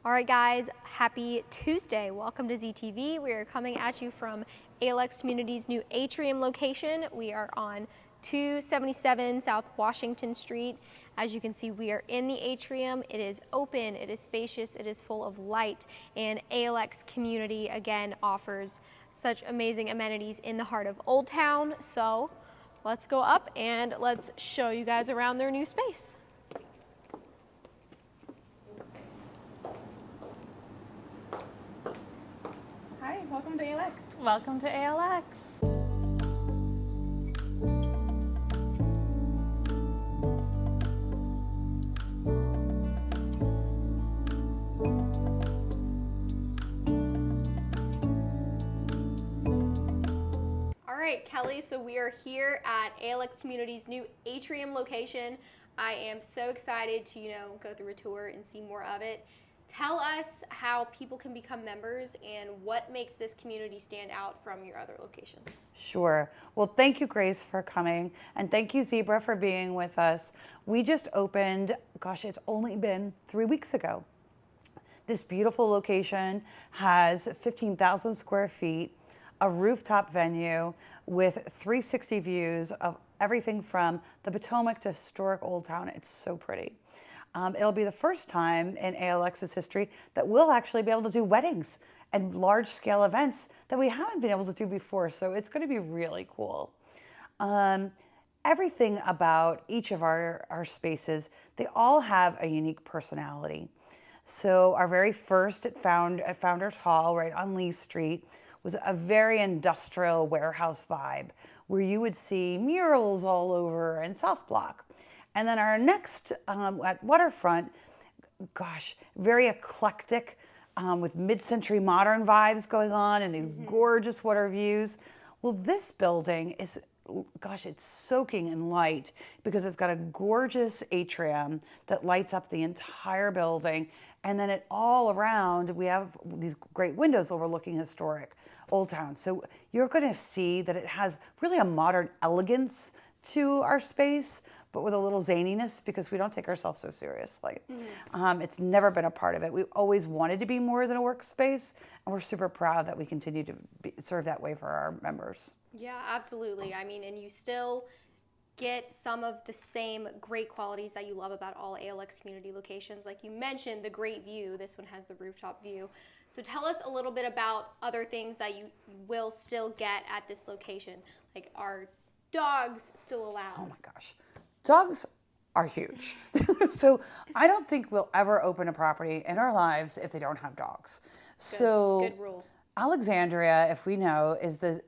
All right, guys, happy Tuesday. Welcome to ZTV. We are coming at you from ALX Community's new Atrium location. We are on 277 South Washington Street. As you can see, we are in the Atrium. It is open, it is spacious, it is full of light, and ALX Community, again, offers such amazing amenities in the heart of Old Town. So let's go up and let's show you guys around their new space. Hi, welcome to ALX. Welcome to ALX. All right, Kelly, so we are here at ALX Community's new Atrium location. I am so excited to, go through a tour and see more of it. Tell us how people can become members and what makes this community stand out from your other locations. Sure. Well, thank you, Grace, for coming. And thank you, Zebra, for being with us. We just opened, gosh, it's only been 3 weeks ago. This beautiful location has 15,000 square feet, a rooftop venue with 360 views of everything from the Potomac to historic Old Town. It's so pretty. It'll be the first time in ALX's history that we'll actually be able to do weddings and large-scale events that we haven't been able to do before. So it's going to be really cool. Everything about each of our spaces, they all have a unique personality. So our very first at Founders Hall, right on Lee Street, was a very industrial warehouse vibe where you would see murals all over and South Block. And then our next at Waterfront, gosh, very eclectic with mid-century modern vibes going on and these gorgeous water views. Well, this building is, gosh, it's soaking in light because it's got a gorgeous atrium that lights up the entire building. And then all around, we have these great windows overlooking historic Old Town. So you're going to see that it has really a modern elegance to our space, but with a little zaniness because we don't take ourselves so seriously. It's never been a part of it. We've always wanted to be more than a workspace, and we're super proud that we continue to serve that way for our members. Yeah, absolutely. I mean, and you still get some of the same great qualities that you love about all ALX community locations. Like you mentioned, the great view. This one has the rooftop view. So tell us a little bit about other things that you will still get at this location. Like, are dogs still allowed? Oh my gosh. Dogs are huge. So I don't think we'll ever open a property in our lives if they don't have dogs. Good rule. Alexandria, if we know, is the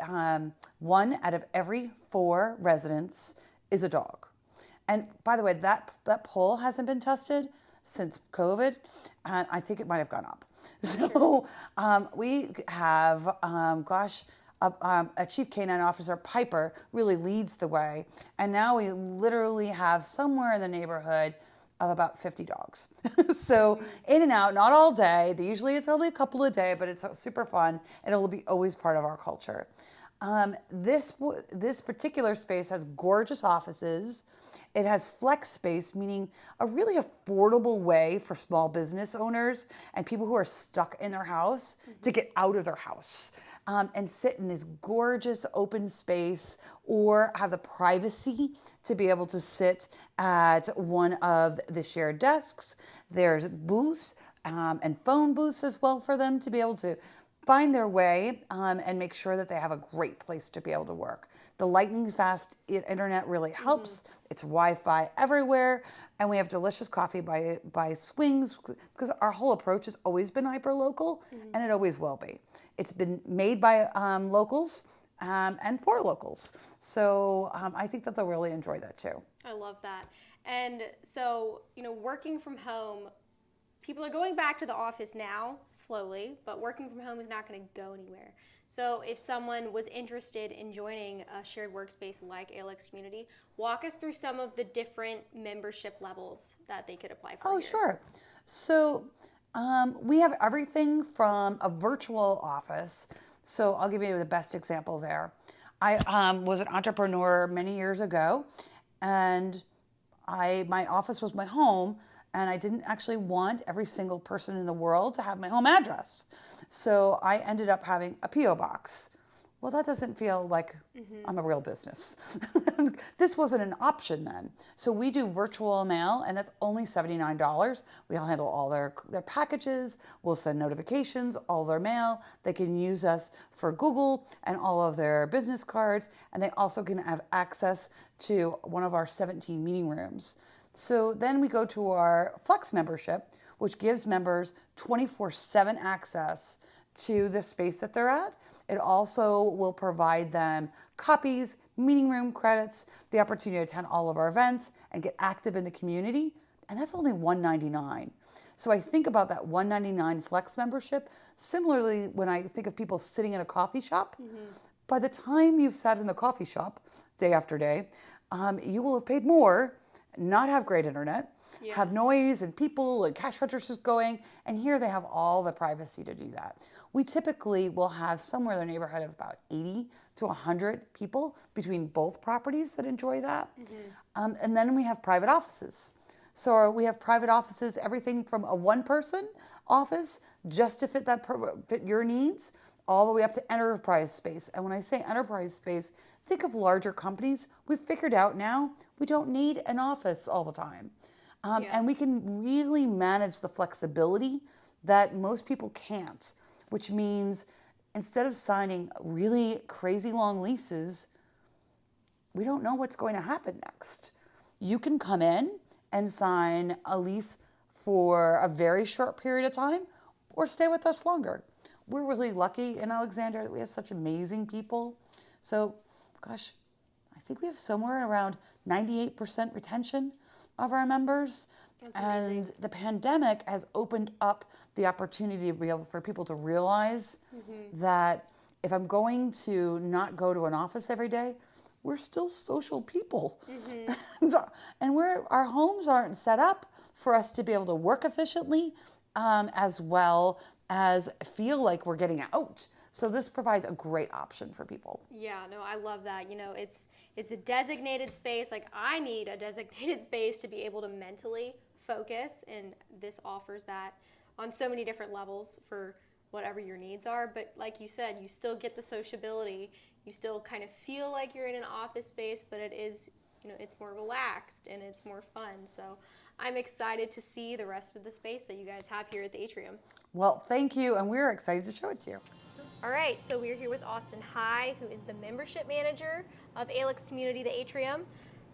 1 out of every 4 residents is a dog. And by the way, that poll hasn't been tested since COVID, and I think it might have gone up. So we have, a chief canine officer, Piper, really leads the way. And now we literally have somewhere in the neighborhood of about 50 dogs. So in and out, not all day. Usually it's only a couple a day, but it's super fun. And it'll be always part of our culture. This particular space has gorgeous offices. It has flex space, meaning a really affordable way for small business owners and people who are stuck in their house to get out of their house. And sit in this gorgeous open space or have the privacy to be able to sit at one of the shared desks. There's booths and phone booths as well for them to be able to find their way and make sure that they have a great place to be able to work. The lightning fast internet really helps. It's Wi-Fi everywhere. And we have delicious coffee by Swings because our whole approach has always been hyper-local and it always will be. It's been made by locals and for locals. So I think that they'll really enjoy that too. I love that. And so, working from home, people are going back to the office now, slowly, but working from home is not going to go anywhere. So if someone was interested in joining a shared workspace like ALX Community, walk us through some of the different membership levels that they could apply for. Oh, sure. So we have everything from a virtual office. So I'll give you the best example there. I was an entrepreneur many years ago, and my office was my home, and I didn't actually want every single person in the world to have my home address. So I ended up having a P.O. box. Well, that doesn't feel like I'm a real business. This wasn't an option then. So we do virtual mail, and that's only $79. We'll handle all their packages. We'll send notifications, all their mail. They can use us for Google and all of their business cards, and they also can have access to one of our 17 meeting rooms. So then we go to our Flex membership, which gives members 24/7 access to the space that they're at. It also will provide them copies, meeting room credits, the opportunity to attend all of our events and get active in the community. And that's only $199. So I think about that $199 Flex membership. Similarly, when I think of people sitting in a coffee shop, by the time you've sat in the coffee shop day after day, you will have paid more, not have great internet, have noise and people and cash registers going, and here they have all the privacy to do that. We typically will have somewhere in the neighborhood of about 80 to 100 people between both properties that enjoy that. And then we have private offices. So we have private offices, everything from a one-person office just to fit your needs, all the way up to enterprise space. And when I say enterprise space, think of larger companies. We've figured out now we don't need an office all the time. And we can really manage the flexibility that most people can't, which means instead of signing really crazy long leases, we don't know what's going to happen next. You can come in and sign a lease for a very short period of time or stay with us longer. We're really lucky in Alexandria that we have such amazing people. So, gosh, I think we have somewhere around 98% retention of our members. And the pandemic has opened up the opportunity to be able for people to realize that if I'm going to not go to an office every day, we're still social people. And our homes aren't set up for us to be able to work efficiently as well as feel like we're getting out. So this provides a great option for people. Yeah, no, I love that. You know, it's a designated space. Like, I need a designated space to be able to mentally focus, and this offers that on so many different levels for whatever your needs are. But like you said, you still get the sociability. You still kind of feel like you're in an office space, but it is, you know, it's more relaxed and it's more fun. So I'm excited to see the rest of the space that you guys have here at the Atrium. Well, thank you, and we're excited to show it to you. All right, so we're here with Austin High, who is the membership manager of ALX Community, the Atrium.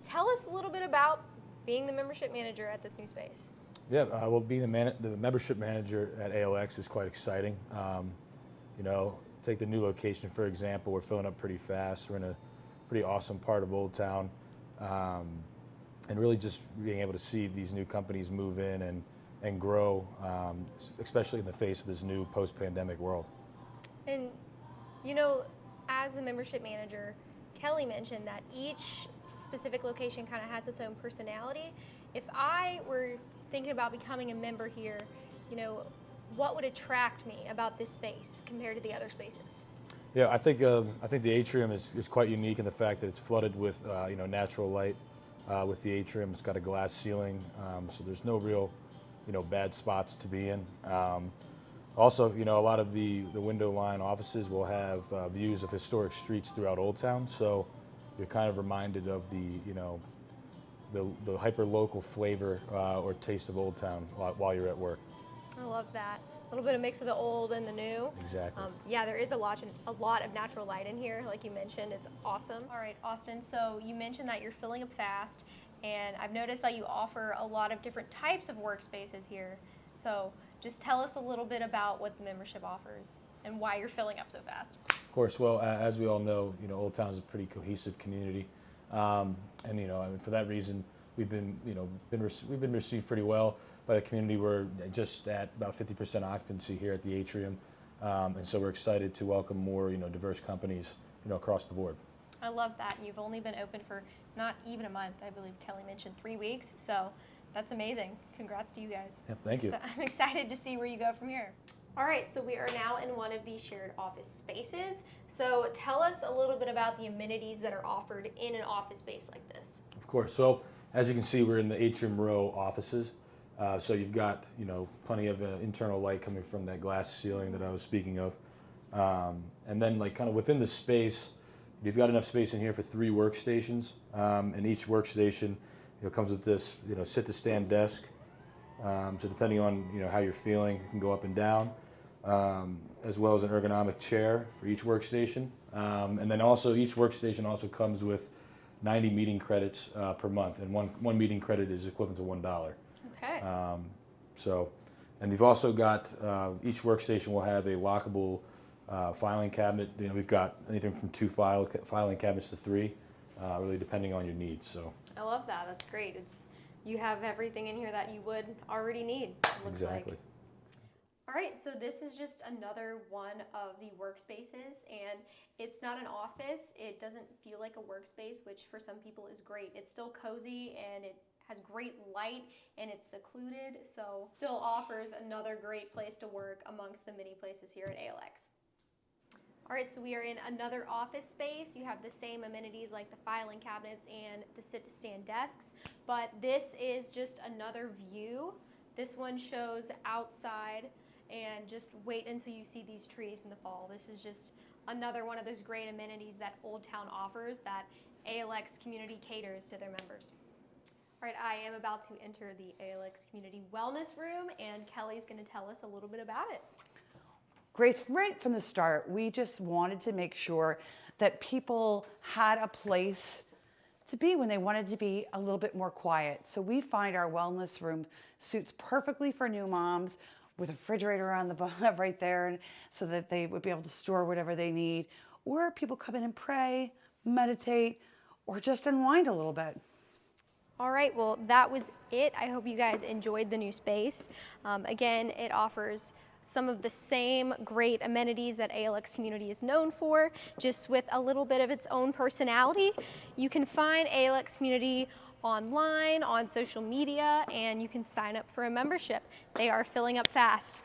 Tell us a little bit about being the membership manager at this new space. Yeah, well, being the membership manager at ALX is quite exciting. You know, take the new location, for example. We're filling up pretty fast. We're in a pretty awesome part of Old Town. And really just being able to see these new companies move in and grow, especially in the face of this new post-pandemic world. And, you know, as the membership manager, Kelly mentioned that each specific location kind of has its own personality. If I were thinking about becoming a member here, you know, what would attract me about this space compared to the other spaces? Yeah, I think the Atrium is quite unique in the fact that it's flooded with you know, natural light. With the Atrium, it's got a glass ceiling, so there's no real, you know, bad spots to be in. Also, you know, a lot of the window line offices will have views of historic streets throughout Old Town, so you're kind of reminded of the, you know, the hyper-local flavor or taste of Old Town while you're at work. I love that. A little bit of mix of the old and the new. Exactly. Yeah, there is a lot of natural light in here, like you mentioned. It's awesome. All right, Austin, so you mentioned that you're filling up fast, and I've noticed that you offer a lot of different types of workspaces here. So just tell us a little bit about what the membership offers and why you're filling up so fast. Of course, well, as we all know, you know, Old Town is a pretty cohesive community, and you know, I mean, for that reason, we've been received pretty well by the community. We're just at about 50% occupancy here at the Atrium, and so we're excited to welcome more, you know, diverse companies, you know, across the board. I love that. You've only been open for not even a month. I believe Kelly mentioned 3 weeks, so that's amazing. Congrats to you guys. Yeah, thank you. So I'm excited to see where you go from here. All right, so we are now in one of the shared office spaces. So tell us a little bit about the amenities that are offered in an office space like this. Of course. So as you can see, we're in the Atrium Row offices. So you've got, plenty of internal light coming from that glass ceiling that I was speaking of. And then like kind of within the space, you've got enough space in here for 3 workstations. And each workstation, comes with this, sit to stand desk. So depending on, how you're feeling, you can go up and down, as well as an ergonomic chair for each workstation. And then also each workstation also comes with 90 meeting credits per month, and one meeting credit is equivalent to $1. Okay. And you've also got, each workstation will have a lockable filing cabinet. We've got anything from 2 filing cabinets to 3, really depending on your needs. So I love that. That's great. You have everything in here that you would already need, it looks exactly. like. All right, so this is just another one of the workspaces, and it's not an office. It doesn't feel like a workspace, which for some people is great. It's still cozy, and it has great light, and it's secluded, so still offers another great place to work amongst the many places here at ALX. All right, so we are in another office space. You have the same amenities like the filing cabinets and the sit-to-stand desks, but this is just another view. This one shows outside, and just wait until you see these trees in the fall. This is just another one of those great amenities that Old Town offers that ALX Community caters to their members. All right, I am about to enter the ALX Community Wellness Room, and Kelly's going to tell us a little bit about it. Grace, right from the start, we just wanted to make sure that people had a place to be when they wanted to be a little bit more quiet. So we find our wellness room suits perfectly for new moms, with a refrigerator on the right there, and so that they would be able to store whatever they need, or people come in and pray, meditate, or just unwind a little bit. All right, well, that was it. I hope you guys enjoyed the new space. Again, it offers some of the same great amenities that ALX Community is known for, just with a little bit of its own personality. You can find ALX Community online, on social media, and you can sign up for a membership. They are filling up fast.